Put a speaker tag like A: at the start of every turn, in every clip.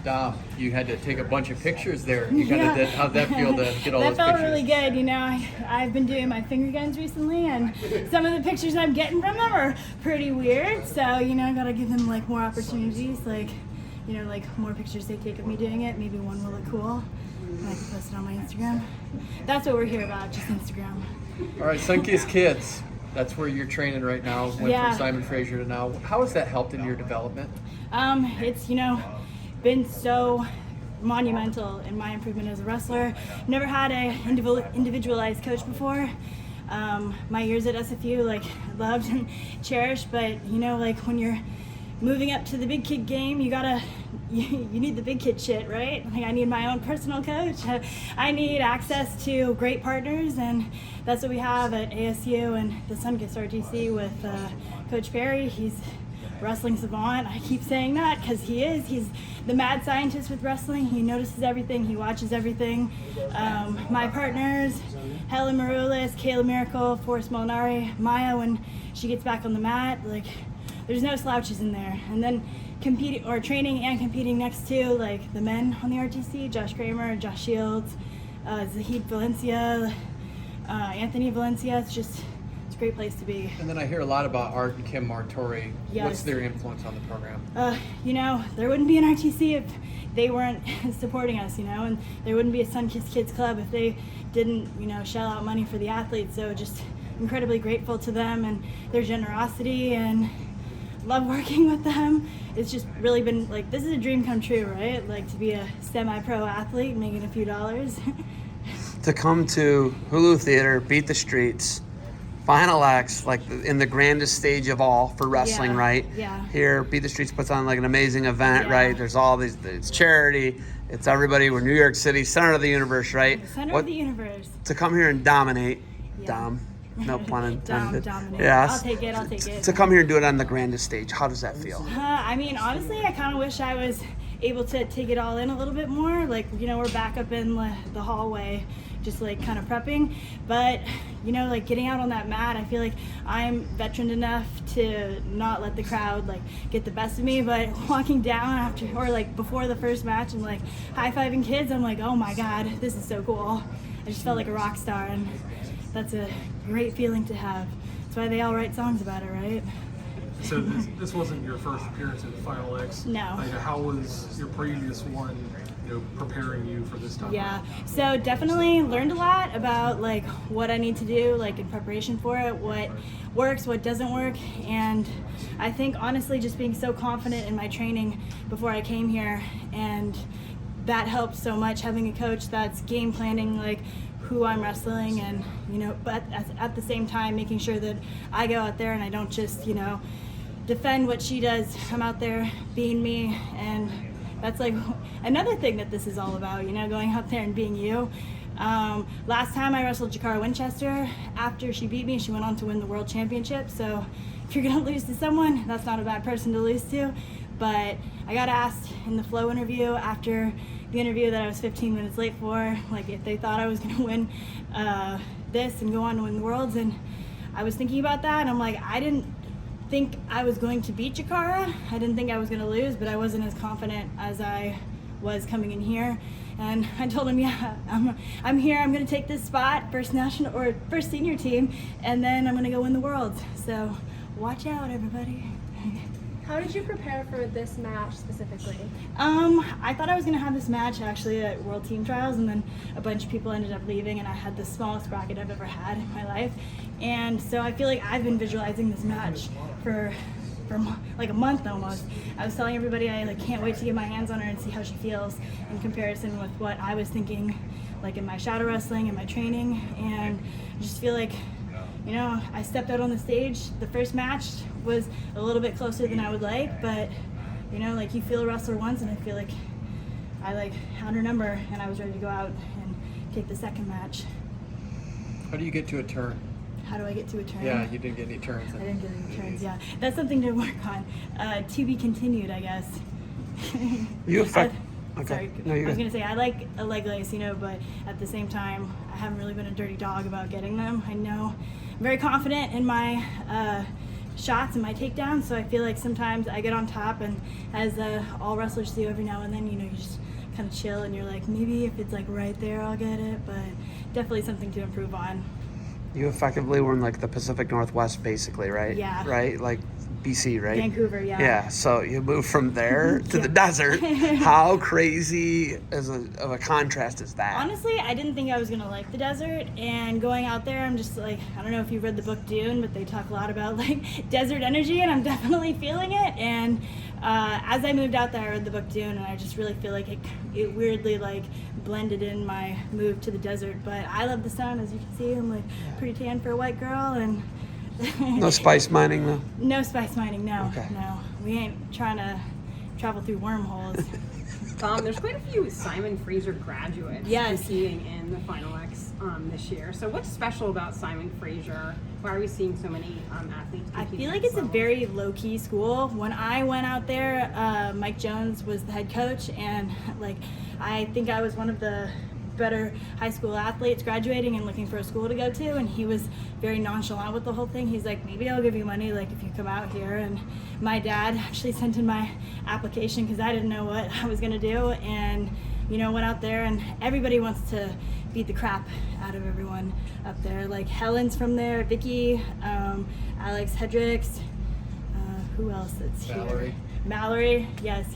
A: Dom, you had to take a bunch of pictures there. You kind of how'd that feel to get all those pictures?
B: That felt really good. You know, I've been doing my finger guns recently, and some of the pictures I'm getting from them are pretty weird. So, you know, I gotta give them like more opportunities, like, you know, like more pictures they take of me doing it. Maybe one will look cool, and I can post it on my Instagram. That's what we're here about, just Instagram.
A: All right, Sunkist Kids. That's where you're training right now. Went from Simon Fraser to now. How has that helped in your development?
B: It's, you know, been so monumental in my improvement as a wrestler. Never had a individualized coach before. My years at SFU, like, loved and cherished, but, you know, like, when you're moving up to the big kid game, you need the big kid shit, right? Like, I need my own personal coach. I need access to great partners, and that's what we have at ASU and the Sunkist RTC with Coach Parish. He's wrestling savant. I keep saying that because he is. He's the mad scientist with wrestling. He notices everything. He watches everything. My partners, Helen Maroulis, Kayla Miracle, Forrest Molinari, Maya, when she gets back on the mat, like, there's no slouches in there. And then competing or training and competing next to, like, the men on the RTC, Josh Kramer, Josh Shields, Zahid Valencia, Anthony Valencia. It's a great place to be.
A: And then I hear a lot about Art and Kim Martori.
B: Yes.
A: What's their influence on the program?
B: You know, there wouldn't be an RTC if they weren't supporting us, you know, and there wouldn't be a Sunkist Kids Club if they didn't, you know, shell out money for the athletes. So just incredibly grateful to them and their generosity, and love working with them. It's just really been, like, this is a dream come true, right? Like, to be a semi-pro athlete making a few dollars.
C: To come to Hulu Theater, beat the streets, final acts, like in the grandest stage of all for wrestling, right?
B: Yeah.
C: Here, Beat the Streets puts on like an amazing event,
B: Yeah.
C: right? There's all these, it's charity, it's everybody. We're New York City, center of the universe, right?
B: The center of the universe.
C: To come here and dominate,
B: Yeah.
C: Dom, no pun intended.
B: Dominate.
C: Yes.
B: I'll take it.
C: To come here and do it on the grandest stage, how does that feel?
B: I mean, honestly, I kind of wish I was able to take it all in a little bit more. Like, you know, we're back up in the hallway, just like kind of prepping. But, you know, like getting out on that mat, I feel like I'm veteran enough to not let the crowd like get the best of me. But walking down after, or like before the first match and like high-fiving kids, I'm like, oh my God, this is so cool. I just felt like a rock star, and that's a great feeling to have. That's why they all write songs about it, right?
D: So this wasn't your first appearance at Final X.
B: No.
D: Like, how was your previous one, you know, preparing you for this time?
B: Yeah, so definitely learned a lot about like what I need to do like in preparation for it, what works, what doesn't work, and I think honestly just being so confident in my training before I came here, and that helped so much, having a coach that's game planning like who I'm wrestling, and you know, but at the same time making sure that I go out there and I don't just, you know, defend what she does. I'm out there being me, and that's like another thing that this is all about, you know, going out there and being you. Last time I wrestled Jakara Winchester, after she beat me, she went on to win the world championship. So if you're gonna lose to someone, that's not a bad person to lose to. But I got asked in the Flow interview after the interview that I was 15 minutes late for, like if they thought I was gonna win this and go on to win the worlds. And I was thinking about that, and I'm like, I didn't think I was going to beat Jakara. I didn't think I was going to lose, but I wasn't as confident as I was coming in here. And I told him, yeah, I'm here. I'm going to take this spot, first national or first senior team, and then I'm going to go win the world. So watch out, everybody.
E: How did you prepare for this match specifically?
B: I thought I was going to have this match actually at World Team Trials, and then a bunch of people ended up leaving, and I had the smallest bracket I've ever had in my life. And so I feel like I've been visualizing this match for like a month almost. I was telling everybody I like can't wait to get my hands on her and see how she feels in comparison with what I was thinking like in my shadow wrestling and my training. And I just feel like, you know, I stepped out on the stage. The first match was a little bit closer than I would like, but you know, like you feel a wrestler once, and I feel like I like had her number, and I was ready to go out and take the second match.
A: How do you get to a turn?
B: How do I get to a turn?
A: Yeah, you didn't get any turns.
B: I didn't get any turns, yeah. That's something to work on. To be continued, I guess.
C: You affect. Okay.
B: Sorry,
C: No,
B: I was going to say, I like a leg lace, you know, but at the same time, I haven't really been a dirty dog about getting them. I know I'm very confident in my shots and my takedowns. So I feel like sometimes I get on top, and as all wrestlers do every now and then, you just kind of chill and you're like, maybe if it's like right there, I'll get it, but definitely something to improve on.
C: You effectively were in like the Pacific Northwest, basically, right?
B: Yeah.
C: Right? Like BC, right?
B: Vancouver, yeah.
C: Yeah, so you moved from there to the desert. How crazy of a contrast is that?
B: Honestly, I didn't think I was gonna like the desert, and going out there, I'm just like, I don't know if you've read the book Dune, but they talk a lot about like desert energy, and I'm definitely feeling it. And as I moved out there, I read the book Dune, and I just really feel like it weirdly like blended in my move to the desert. But I love the sun, as you can see. I'm like pretty tan for a white girl, and
C: No spice mining, though?
B: no spice mining. No,
C: Okay.
B: no, we ain't trying to travel through wormholes.
F: There's quite a few Simon Fraser graduates
B: Yes.
F: competing in the Final X this year. So what's special about Simon Fraser? Why are we seeing so many athletes
B: I
F: competing
B: feel
F: at
B: like
F: this
B: it's a
F: level?
B: very low-key school. When I went out there, Mike Jones was the head coach, and like I think I was one of the better high school athletes graduating and looking for a school to go to, and he was very nonchalant with the whole thing. He's like, maybe I'll give you money like if you come out here. And my dad actually sent in my application because I didn't know what I was gonna do, and went out there, and everybody wants to beat the crap out of everyone up there. Like Helen's from there, Vicky, Alex Hedricks, who else that's
A: Mallory.
B: here? Mallory, yes.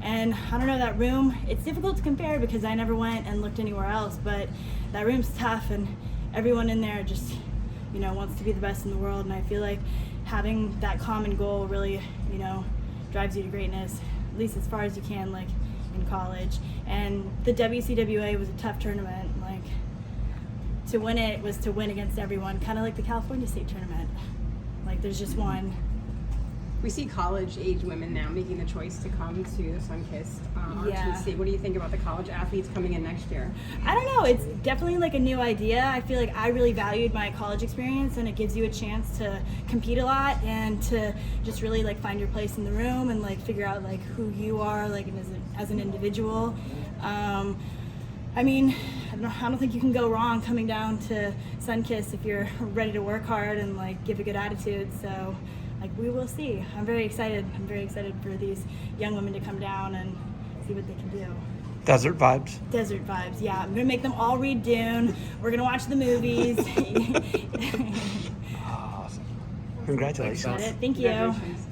B: And I don't know, that room, it's difficult to compare because I never went and looked anywhere else, but that room's tough, and everyone in there just, wants to be the best in the world. And I feel like having that common goal really, drives you to greatness, at least as far as you can, like in college. And the WCWA was a tough tournament. Like, to win it was to win against everyone, kind of like the California State Tournament. Like, there's just one.
F: We see college-age women now making the choice to come to the Sunkist
B: Yeah.
F: RTC. What do you think about the college athletes coming in next year?
B: I don't know, it's definitely like a new idea. I feel like I really valued my college experience, and it gives you a chance to compete a lot and to just really like find your place in the room and like figure out like who you are like as an individual. I mean, I don't think you can go wrong coming down to Sunkist if you're ready to work hard and like give a good attitude. So like we will see. I'm very excited. I'm very excited for these young women to come down and see what they can do.
C: Desert vibes.
B: Desert vibes, yeah. I'm gonna make them all read Dune. We're gonna watch the movies.
C: Awesome. Congratulations.
B: Got it. Thank you.
F: Congratulations.